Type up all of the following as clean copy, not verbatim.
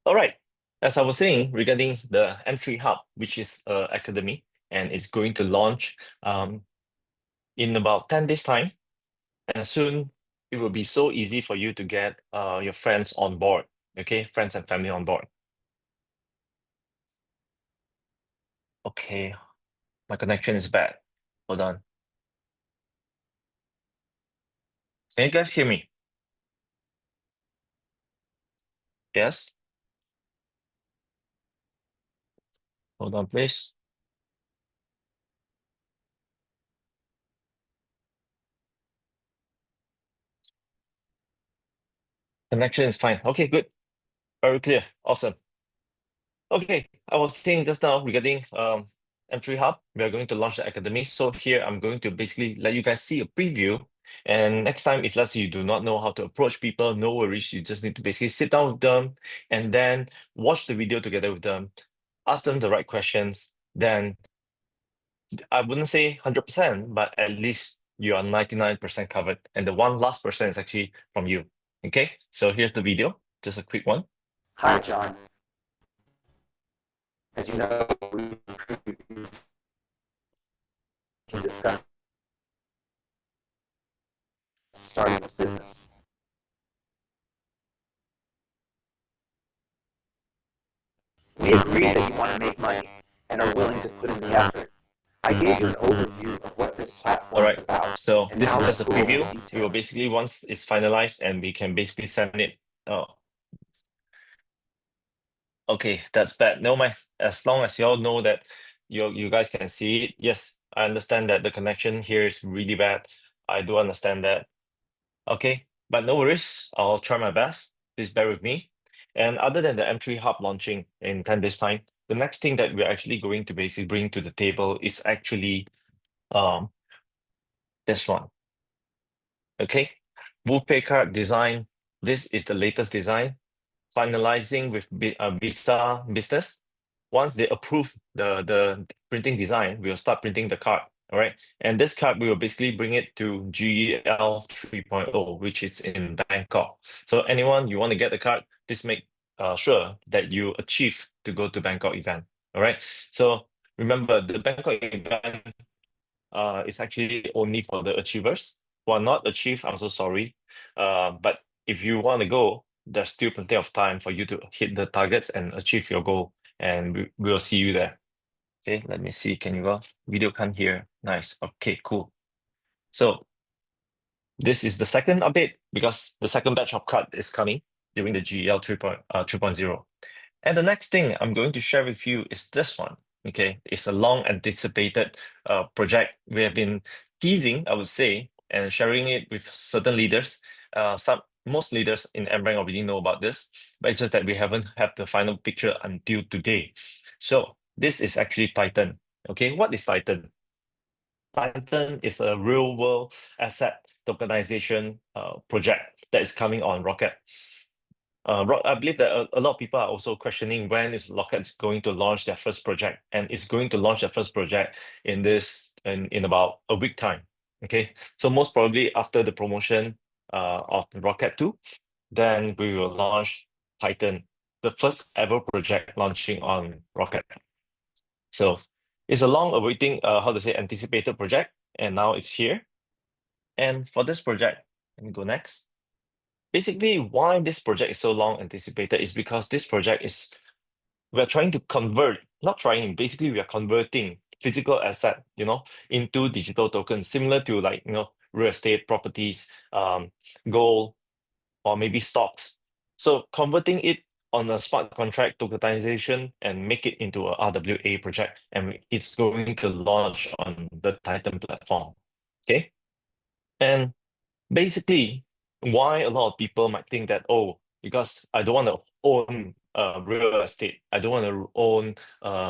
All right. As I was saying regarding the M3 Hub, which is academy, and it's going to launch in about 10 days time, and soon it will be so easy for you to get your friends on board, okay? Friends and family on board. Okay, my connection is bad. Hold on. Can you guys hear me? Yes? Hold on, please. Connection is fine. Okay, good. Very clear. Awesome. Okay, I was saying just now regarding M3 Hub, we are going to launch the academy. So here I'm going to basically let you guys see a preview. And next time, if let's say you do not know how to approach people, no worries. You just need to basically sit down with them and then watch the video together with them, ask them the right questions. Then I wouldn't say 100%, but at least you are 99% covered. And the one last percent is actually from you. Okay, so here's the video, just a quick one. Hi, John. As you know, we can discuss starting this business. We agreed that you want to make money and are willing to put in the effort. I gave you an overview of what this All platform right. is about, So and this now is just let's a go over preview. the We will details. basically, once it's finalized, and we can basically send it. Oh, okay, that's bad. No mind. As long as you all know that you guys can see it. Yes, I understand that the connection here is really bad. I do understand that. Okay, but no worries. I'll try my best. Please bear with me. And other than the M3 Hub launching in 10 days time, the next thing that we're actually going to basically bring to the table is actually um this one. Okay, WooPay card design. This is the latest design, finalizing with Visa Business. Once they approve the printing design, we'll start printing the card. All right. And this card, we will basically bring it to GEL 3.0, which is in Bangkok. So anyone you want to get the card, please make sure that you achieve to go to Bangkok event. All right. So remember, the Bangkok event is actually only for the achievers. Who are not achieved, I'm so sorry. But if you want to go, there's still plenty of time for you to hit the targets and achieve your goal. And we'll see you there. Okay, let me see. Can you go? Video can't hear. Nice. Okay, cool. So this is the second update because the second batch of card is coming during the GEL 3.0. And the next thing I'm going to share with you is this one. Okay, it's a long anticipated project. We have been teasing, I would say, and sharing it with certain leaders. Most leaders in mBank already know about this, but it's just that we haven't had the final picture until today. So this is actually Titan. Okay, what is Titan? Titan is a real world asset tokenization project that is coming on Rocket. I believe that a lot of people are also questioning when is Rocket going to launch their first project, and it's going to launch their first project in about a week time. Okay, so most probably after the promotion of Rocket 2, then we will launch Titan, the first ever project launching on Rocket. So it's a long awaiting, how to say, anticipated project, and now it's here. And for this project, let me go next. Basically, why this project is so long anticipated is because this project is, we're trying to convert, not trying, basically we are converting physical asset, into digital tokens, similar to like, real estate properties, gold, or maybe stocks. So converting it on a smart contract tokenization and make it into a RWA project, and it's going to launch on the Titan platform. Okay. And basically, why a lot of people might think that, oh, because I don't want to own real estate, I don't want to own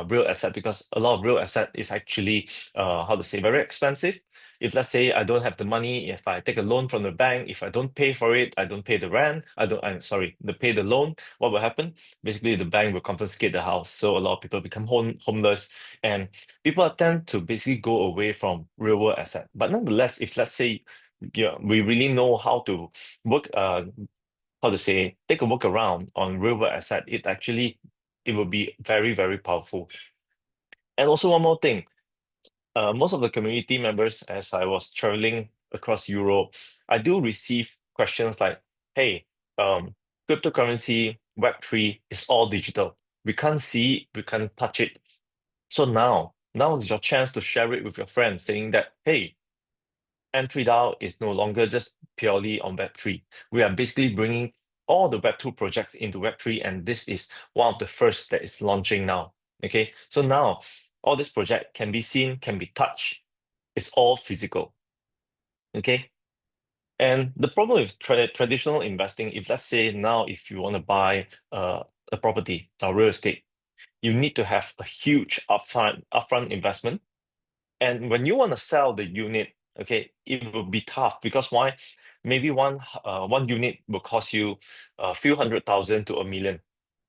real asset because a lot of real asset is actually, how to say, very expensive. If let's say I don't have the money, if I take a loan from the bank, if I don't pay for it, I don't pay the rent, I'm sorry, pay the loan, what will happen? Basically, the bank will confiscate the house. So a lot of people become homeless, and people tend to basically go away from real world asset. But nonetheless, if let's say, yeah, we really know how to work, how to say, take a look around on real world asset, it will be very, very powerful. And also one more thing, most of the community members, as I was traveling across Europe, I do receive questions like, hey, cryptocurrency, Web3 is all digital. We can't see it, we can't touch it. So now is your chance to share it with your friends, saying that, hey, M3DAO is no longer just purely on Web3. We are basically bringing all the Web2 projects into Web3, and this is one of the first that is launching now. Okay, so now all this project can be seen, can be touched. It's all physical. Okay, and the problem with traditional investing, if let's say now if you want to buy a property or real estate, you need to have a huge upfront investment. And when you want to sell the unit, okay, it will be tough because why? Maybe one unit will cost you a few 100,000 to 1 million.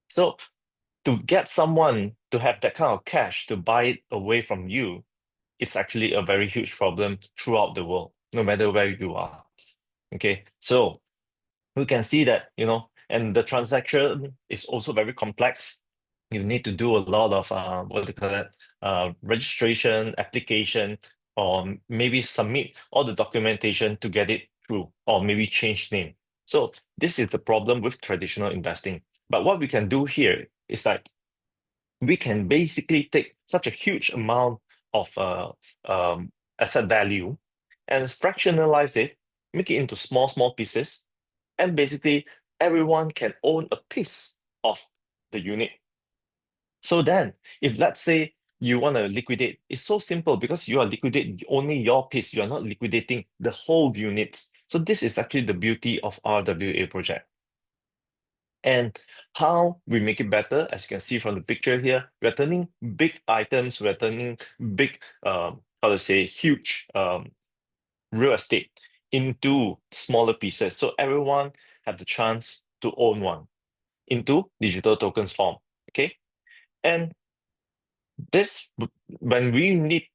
So to get someone to have that kind of cash to buy it away from you, it's actually a very huge problem throughout the world, no matter where you are. Okay, so we can see that, and the transaction is also very complex. You need to do a lot of what do you call it, registration, application, or maybe submit all the documentation to get it through, or maybe change name. So this is the problem with traditional investing. But what we can do here is like we can basically take such a huge amount of asset value and fractionalize it, make it into small pieces, and basically everyone can own a piece of the unit. So then, if let's say you want to liquidate, it's so simple because you are liquidating only your piece, you are not liquidating the whole unit. So this is actually the beauty of RWA project. And how we make it better, as you can see from the picture here, we're turning big items, we're turning big, huge real estate into smaller pieces. So everyone have the chance to own one into digital tokens form. Okay. And when we need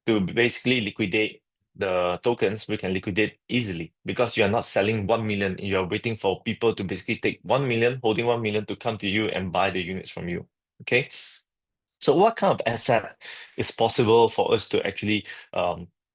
to basically liquidate the tokens, we can liquidate easily because you are not selling 1 million. You're waiting for people to basically take 1 million, holding 1 million to come to you and buy the units from you. Okay. So what kind of asset is possible for us to actually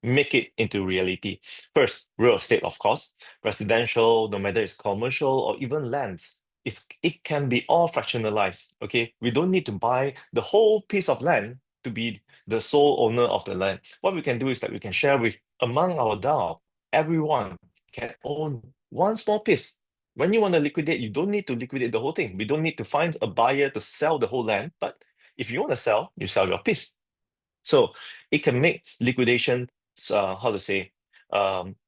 make it into reality? First, real estate, of course, residential, no matter it's commercial or even lands. It can be all fractionalized. Okay, we don't need to buy the whole piece of land to be the sole owner of the land. What we can do is that we can share with among our DAO. Everyone can own one small piece. When you want to liquidate, you don't need to liquidate the whole thing. We don't need to find a buyer to sell the whole land, but if you want to sell, you sell your piece. So it can make liquidation,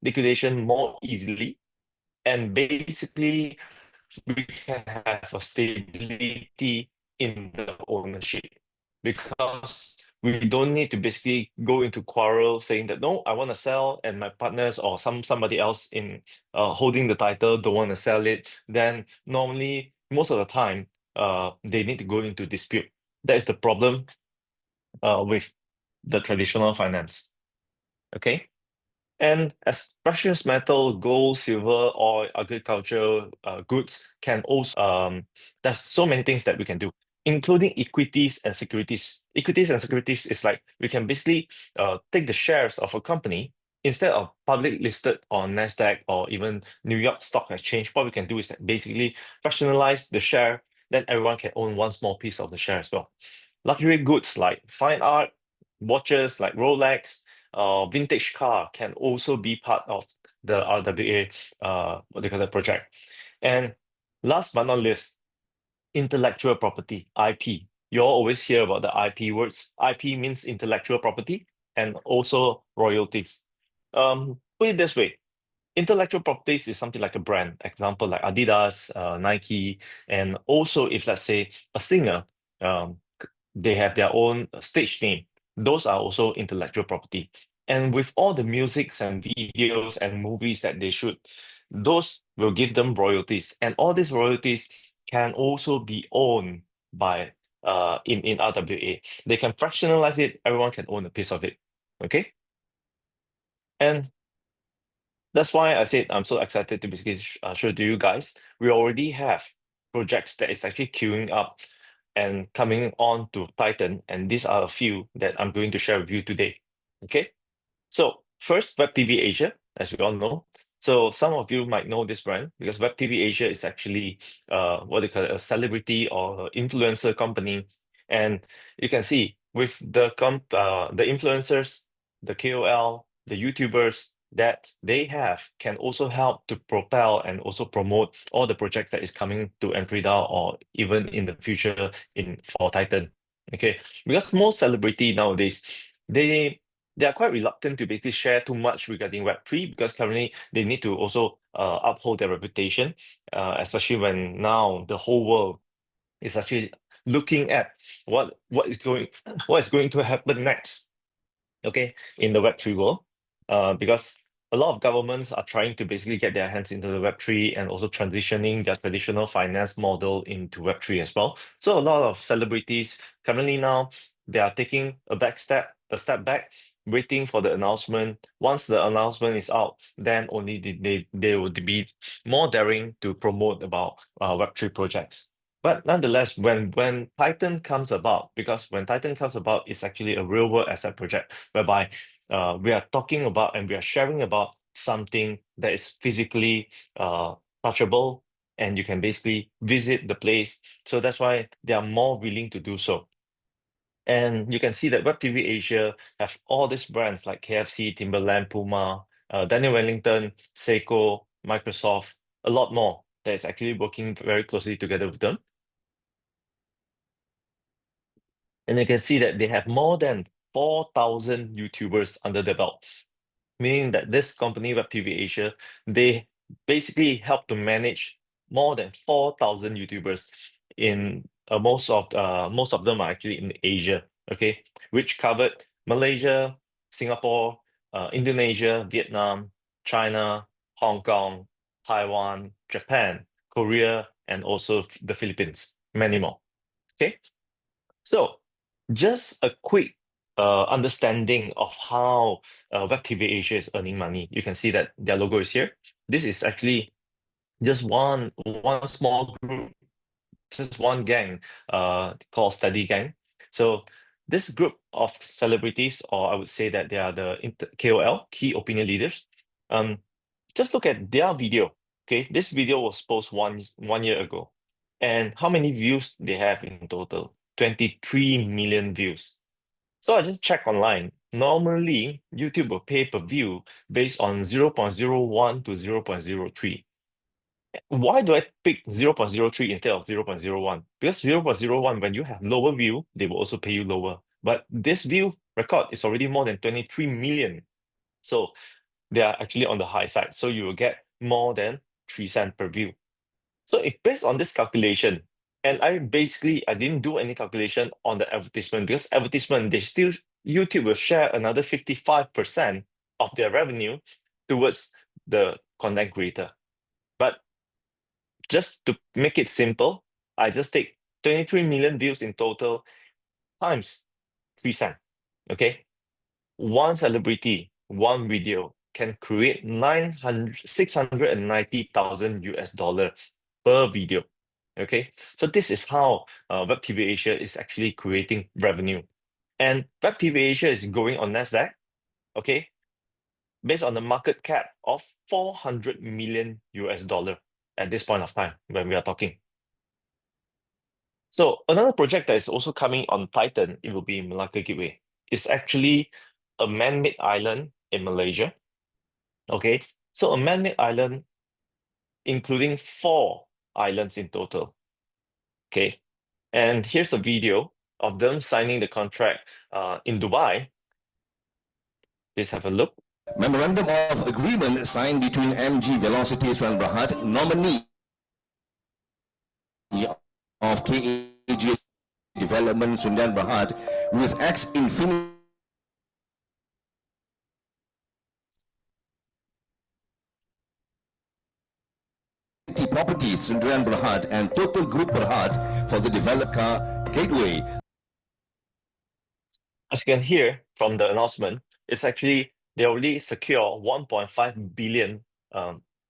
liquidation more easily. And basically, we can have a stability in the ownership because we don't need to basically go into quarrel saying that no, I want to sell and my partners or somebody else in holding the title don't want to sell it. Then normally most of the time they need to go into dispute. That is the problem with the traditional finance. Okay. And as precious metal, gold, silver, oil, agricultural goods can also, there's so many things that we can do, including equities and securities. Equities and securities is like we can basically take the shares of a company instead of public listed on NASDAQ or even New York Stock Exchange. What we can do is basically fractionalize the share, then everyone can own one small piece of the share as well. Luxury goods like fine art, watches like Rolex, vintage car can also be part of the RWA what they call the project. And last but not least, intellectual property, IP. You all always hear about the IP words. IP means intellectual property and also royalties. Put it this way, intellectual properties is something like a brand, example like Adidas, Nike, and also if let's say a singer, they have their own stage name. Those are also intellectual property. And with all the musics and videos and movies that they shoot, those will give them royalties. And all these royalties can also be owned by in RWA. They can fractionalize it, everyone can own a piece of it. Okay. And That's why I said I'm so excited to basically show to you guys. We already have projects that is actually queuing up and coming on to Titan, and these are a few that I'm going to share with you today. Okay, so first, Web TV Asia, as we all know. So some of you might know this brand because Web TV Asia is actually what they call it, a celebrity or influencer company, and you can see with the influencers, the KOL, the YouTubers that they have can also help to propel and also promote all the projects that is coming to Entrida or even in the future in for Titan. Okay, because most celebrity nowadays they are quite reluctant to basically share too much regarding Web3 because currently they need to also uphold their reputation, especially when now the whole world is actually looking at what is going to happen next, okay, in the Web3 world, because a lot of governments are trying to basically get their hands into the Web3 and also transitioning their traditional finance model into Web3 as well. So a lot of celebrities currently now they are taking a step back, waiting for the announcement. Once the announcement is out, then only they would be more daring to promote about Web3 projects. But nonetheless, when Titan comes about, because when Titan comes about, it's actually a real world asset project whereby we are talking about and we are sharing about something that is physically touchable and you can basically visit the place. So that's why they are more willing to do so. And you can see that Web TV Asia have all these brands like KFC, Timberland, Puma, Daniel Wellington, Seiko, Microsoft, a lot more that is actually working very closely together with them. And you can see that they have more than 4,000 YouTubers under their belt, meaning that this company, Web TV Asia, they basically help to manage more than 4,000 YouTubers in most of them are actually in Asia, okay, which covered Malaysia, Singapore, Indonesia, Vietnam, China, Hong Kong, Taiwan, Japan, Korea, and also the Philippines, many more. Okay, so just a quick understanding of how WebTV Asia is earning money. You can see that their logo is here. This is actually just one small group, just one gang called Steady Gang. So this group of celebrities, or I would say that they are the KOL, key opinion leaders. Just look at their video. Okay, this video was posted one year ago, and how many views they have in total? 23 million views. So I just check online. Normally, YouTube will pay per view based on 0.01 to 0.03. Why do I pick 0.03 instead of 0.01? Because 0.01, when you have lower view, they will also pay you lower. But this view record is already more than 23 million. So they are actually on the high side. So you will get more than 3 cents per view. So if based on this calculation, and I didn't do any calculation on the advertisement because advertisement, YouTube will share another 55% of their revenue towards the content creator. But just to make it simple, I just take 23 million views in total times 3 cents. Okay. One celebrity, one video can create 690,000 US dollar per video. Okay, so this is how Web TV Asia is actually creating revenue, and Web TV Asia is going on Nasdaq. Okay, based on the market cap of 400 million US dollar at this point of time when we are talking. So another project that is also coming on Titan, it will be Malacca Gateway. It's actually a man-made island in Malaysia. Okay, so a man-made island including 4 islands in total. Okay, and here's a video of them signing the contract in Dubai. Let's have a look. Memorandum of Agreement signed between MG Velocity Sdn Bhd, nominee of KAG Development Sdn Bhd, with X Infinity Properties Sdn Bhd and Total Group Berhad for the Malacca Gateway. As you can hear from the announcement, it's actually they already secure 1.5 billion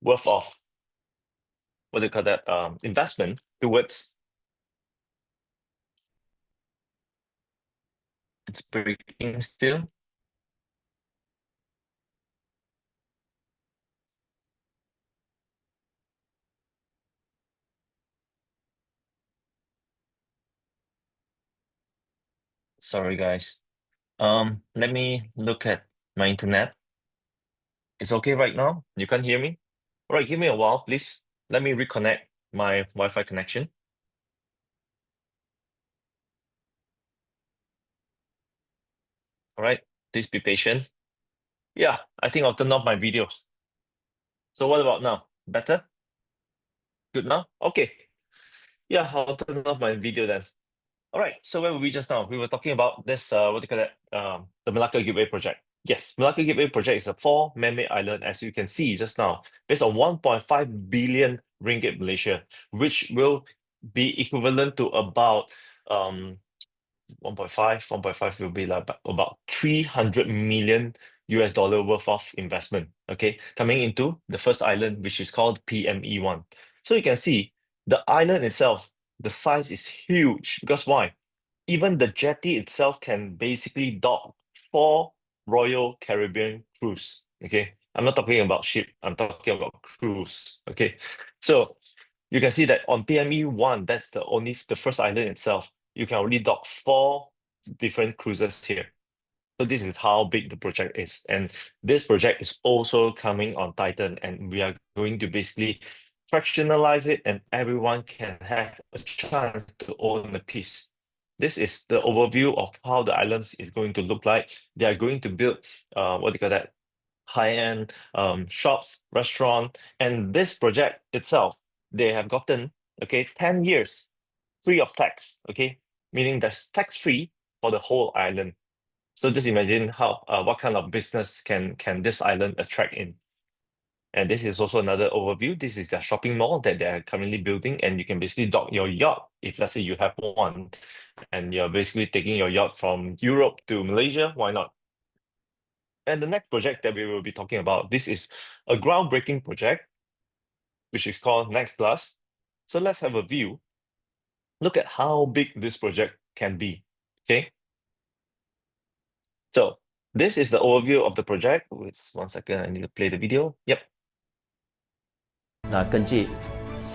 worth of what do you call that investment towards. It's breaking still. Sorry, guys. Let me look at my internet. It's okay right now? You can't hear me? All right, give me a while, please. Let me reconnect my Wi-Fi connection. All right, please be patient. Yeah, I think I'll turn off my video. So what about now? Better? Good now? Okay. Yeah, I'll turn off my video then. All right, so where were we just now? We were talking about this, what do you call that? The Malacca Gateway Project. Yes, Malacca Gateway Project is a 4 man-made island, as you can see just now, based on 1.5 billion ringgit Malaysia, which will be equivalent to about 1.5 will be like about 300 million US dollar worth of investment, okay, coming into the first island, which is called PME1. So you can see the island itself, the size is huge because why? Even the jetty itself can basically dock 4 Royal Caribbean cruise, okay? I'm not talking about ship, I'm talking about cruise, okay? So you can see that on PME1, that's the first island itself. You can already dock 4 different cruises here. So this is how big the project is. And this project is also coming on Titan, and we are going to basically fractionalize it, and everyone can have a chance to own a piece. This is the overview of how the islands is going to look like. They are going to build, what do you call that? High-end shops, restaurant, and this project itself, they have gotten, okay, 10 years free of tax, okay, meaning that's tax-free for the whole island. So just imagine how what kind of business can this island attract in. And this is also another overview. This is their shopping mall that they are currently building, and you can basically dock your yacht if let's say you have one, and you're basically taking your yacht from Europe to Malaysia. Why not? And the next project that we will be talking about, this is a groundbreaking project, which is called Next Plus. So let's have a view. Look at how big this project can be. Okay. So this is the overview of the project. Wait 1 second, I need to play the video. Yep. 那根据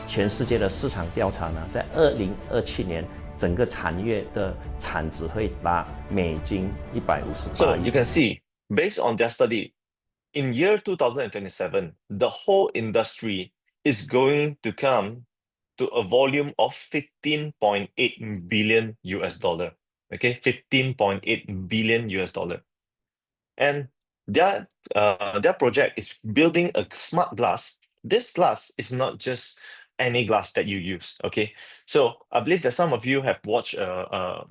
全世界的市场调查呢，在2027年，整个产业的产值会达美金158 So 亿。 you can see, based on their study, in year 2027, the whole industry is going to come to a volume of 15.8 billion US dollar. Okay, 15.8 billion US dollar. And their project is building a smart glass. This glass is not just any glass that you use. Okay, so I believe that some of you have watched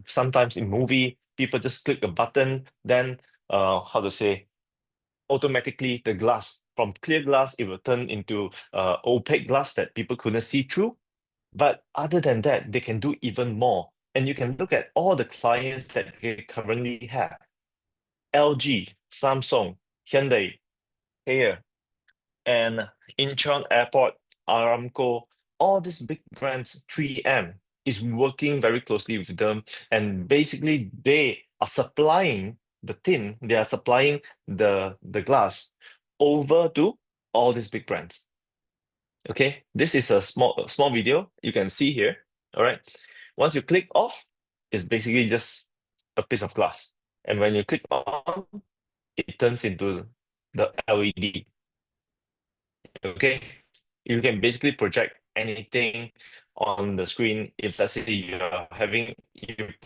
sometimes in movie, people just click a button, then how to say, automatically the glass from clear glass, it will turn into opaque glass that people couldn't see through. But other than that, they can do even more. And you can look at all the clients that they currently have. LG, Samsung, Hyundai, Haier, and Incheon Airport, Aramco, all these big brands, 3M is working very closely with them. And basically they are supplying the tin, they are supplying the glass over to all these big brands. Okay, this is a small video you can see here. All right, once you click off, it's basically just a piece of glass. And when you click on, it turns into the LED. Okay, you can basically project anything on the screen. If let's say you're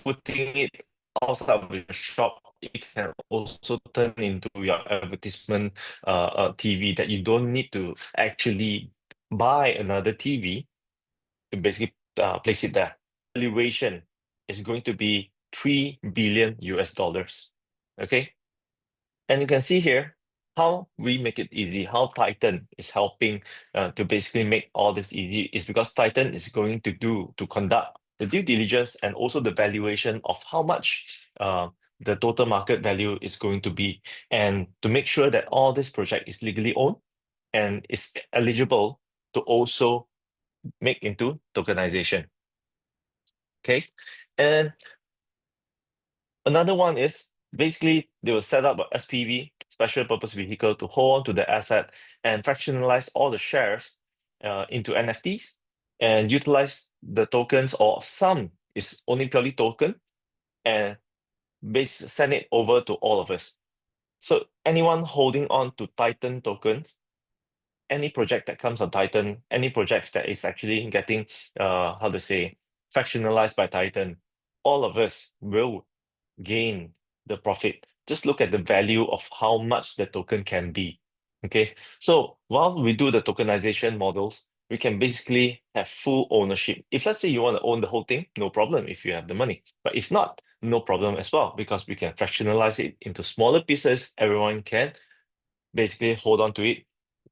putting it outside of your shop, it can also turn into your advertisement TV that you don't need to actually buy another TV to basically place it there. Valuation is going to be 3 billion US dollars. Okay, and you can see here how we make it easy, how Titan is helping to basically make all this easy is because Titan is going to conduct the due diligence and also the valuation of how much the total market value is going to be, and to make sure that all this project is legally owned, and is eligible to also make into tokenization. Okay, and another one is basically they will set up a SPV, special purpose vehicle, to hold on to the asset and fractionalize all the shares into NFTs and utilize the tokens, or some is only purely token, and send it over to all of us. So anyone holding on to Titan tokens, any project that comes on Titan, any projects that is actually getting how to say fractionalized by Titan, all of us will gain the profit. Just look at the value of how much the token can be. Okay, so while we do the tokenization models, we can basically have full ownership. If let's say you want to own the whole thing, no problem if you have the money. But if not, no problem as well, because we can fractionalize it into smaller pieces. Everyone can basically hold on to it,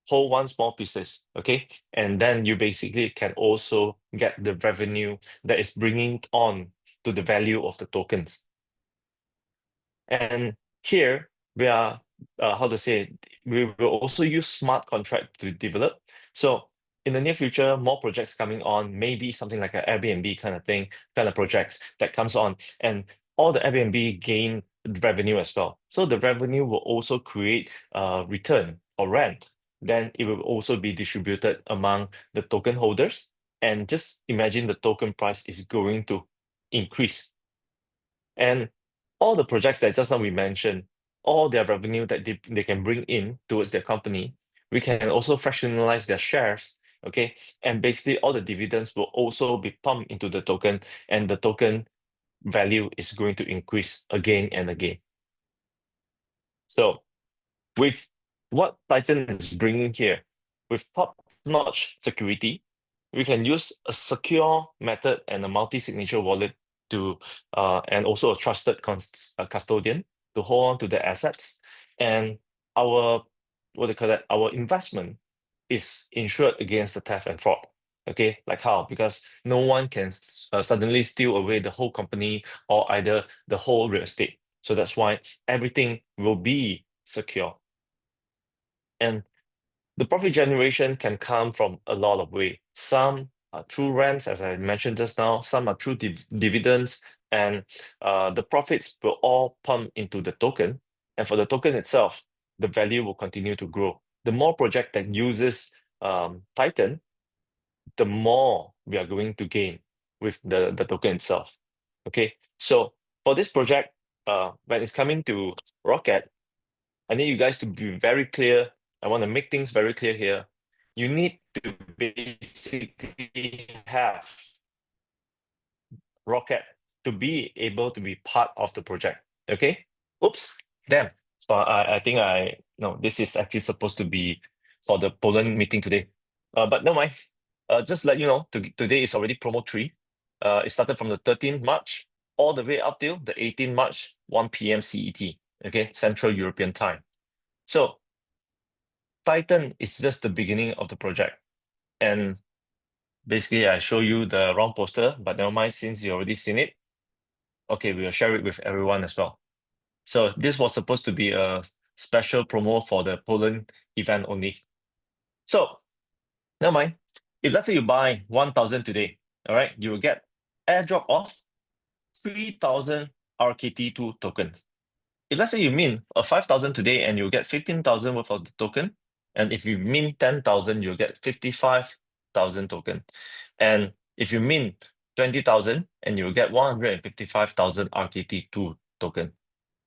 hold one small pieces, okay? And then you basically can also get the revenue that is bringing on to the value of the tokens. And here we are, how to say, we will also use smart contract to develop. So in the near future, more projects coming on, maybe something like an Airbnb kind of thing, kind of projects that comes on, and all the Airbnb gain revenue as well. So the revenue will also create return or rent. Then it will also be distributed among the token holders. And just imagine the token price is going to increase. And all the projects that just now we mentioned, all their revenue that they can bring in towards their company, we can also fractionalize their shares, okay? And basically all the dividends will also be pumped into the token, and the token value is going to increase again and again. So with what Titan is bringing here, with top-notch security, we can use a secure method and a multi-signature wallet to and also a trusted custodian to hold on to the assets. And our our investment is insured against the theft and fraud. Okay, like how? Because no one can suddenly steal away the whole company or either the whole real estate. So that's why everything will be secure. And the profit generation can come from a lot of ways. Some are through rents, as I mentioned just now. Some are through dividends, and the profits will all pump into the token. And for the token itself, the value will continue to grow. The more project that uses Titan, the more we are going to gain with the token itself. Okay, so for this project, when it's coming to Rocket, I need you guys to be very clear. I want to make things very clear here. You need to basically have Rocket to be able to be part of the project. Okay? Oops, damn. So I think no, this is actually supposed to be for the Poland meeting today. But no mind. Just let you know, today is already promo 3. It started from the 13th March all the way up till the 18th March, 1 p.m. CET. Okay, Central European Time. So Titan is just the beginning of the project. And basically, I show you the wrong poster, but never mind, since you already seen it. Okay, we will share it with everyone as well. So this was supposed to be a special promo for the Poland event only. So never mind. If let's say you buy 1,000 today, all right, you will get airdrop of 3,000 RKT2 tokens. If let's say you mint 5,000 today and you get 15,000 worth of the token, and if you mint 10,000, you'll get 55,000 token. And if you mint 20,000 and you'll get 155,000 RKT2 token.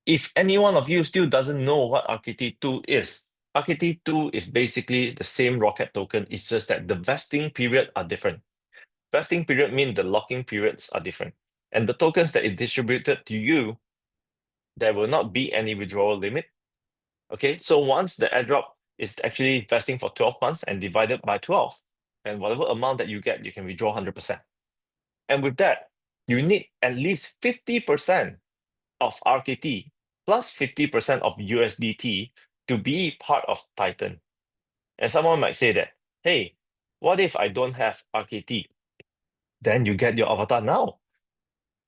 If any one of you still doesn't know what RKT2 is, RKT2 is basically the same Rocket token. It's just that the vesting period are different. Vesting period means the locking periods are different. And the tokens that is distributed to you, there will not be any withdrawal limit. Okay, so once the airdrop is actually vesting for 12 months and divided by 12, and whatever amount that you get, you can withdraw 100%. And with that, you need at least 50% of RKT plus 50% of USDT to be part of Titan. And someone might say that, hey, what if I don't have RKT? Then you get your avatar now.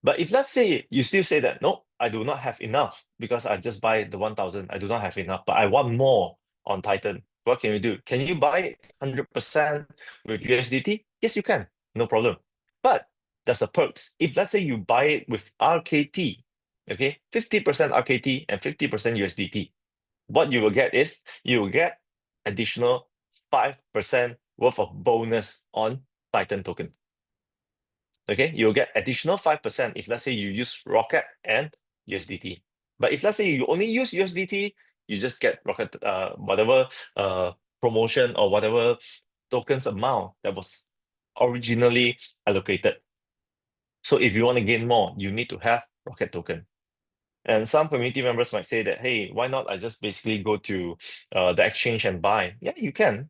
But if let's say you still say that, no, I do not have enough because I just buy the 1,000, I do not have enough, but I want more on Titan. what can you do? Can you buy it 100% with USDT? Yes, you can. No problem. But there's a perks. If let's say you buy it with RKT, okay, 50% RKT and 50% USDT, what you will get is you will get additional 5% worth of bonus on Titan token. Okay, you'll get additional 5% if let's say you use Rocket and USDT. But if let's say you only use USDT, you just get Rocket whatever promotion or whatever tokens amount that was originally allocated. So if you want to gain more, you need to have Rocket token. And some community members might say that, hey, why not I just basically go to the exchange and buy? Yeah, you can.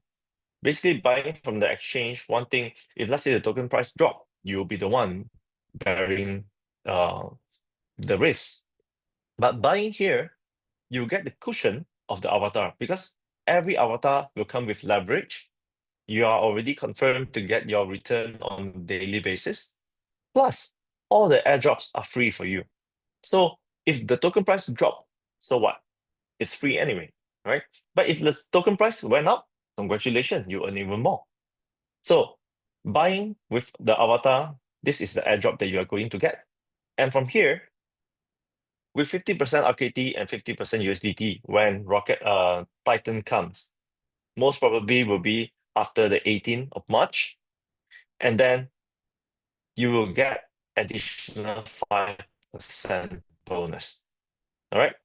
Basically, buying from the exchange, one thing, if let's say the token price drop, you'll be the one bearing the risk. But buying here, you get the cushion of the avatar because every avatar will come with leverage. You are already confirmed to get your return on a daily basis. Plus, all the airdrops are free for you. So if the token price drop, so what? It's free anyway, right? But if the token price went up, congratulations, you earn even more. So buying with the avatar, this is the airdrop that you are going to get. And from here, with 50% RKT and 50% USDT, when Rocket Titan comes, most probably will be after the 18th of March. And then you will get additional 5% bonus. All right.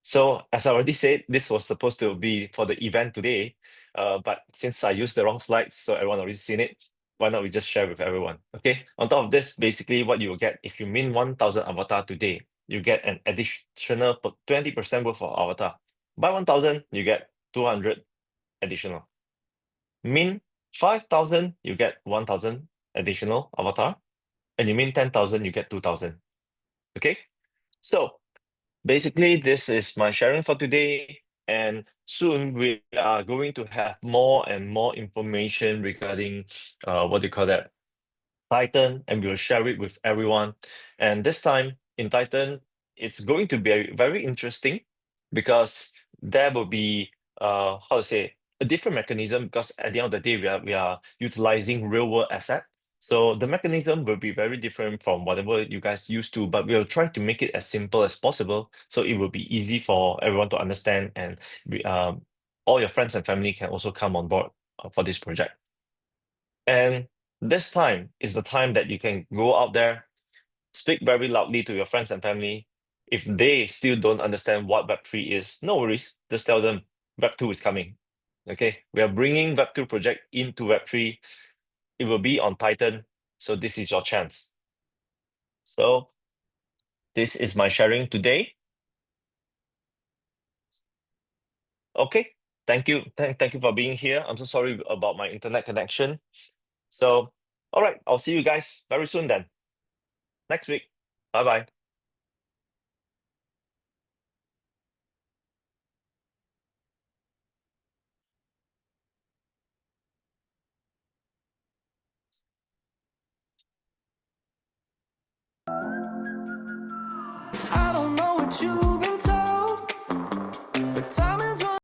So as I already said, this was supposed to be for the event today, but since I used the wrong slides, so everyone already seen it, why not we just share with everyone? Okay. On top of this, basically what you will get if you mint 1,000 avatar today, you get an additional 20% worth of avatar. Buy 1,000, you get 200 additional. Mint 5,000, you get 1,000 additional avatar, and you mint 10,000, you get 2,000. Okay. So basically, this is my sharing for today. And soon we are going to have more and more information regarding what do you call that? Titan, and we'll share it with everyone. And this time in Titan, it's going to be very interesting because there will be how to say a different mechanism because at the end of the day we are utilizing real world asset. So the mechanism will be very different from whatever you guys used to, but we'll try to make it as simple as possible so it will be easy for everyone to understand and all your friends and family can also come on board for this project. And this time is the time that you can go out there, speak very loudly to your friends and family. If they still don't understand what Web3 is, no worries, just tell them Web2 is coming. Okay, we are bringing Web2 project into Web3. It will be on Titan, so this is your chance. So this is my sharing today. Okay, thank you. Thank you for being here. I'm so sorry about my internet connection. So, all right, I'll see you guys very soon then. Next week. Bye-bye.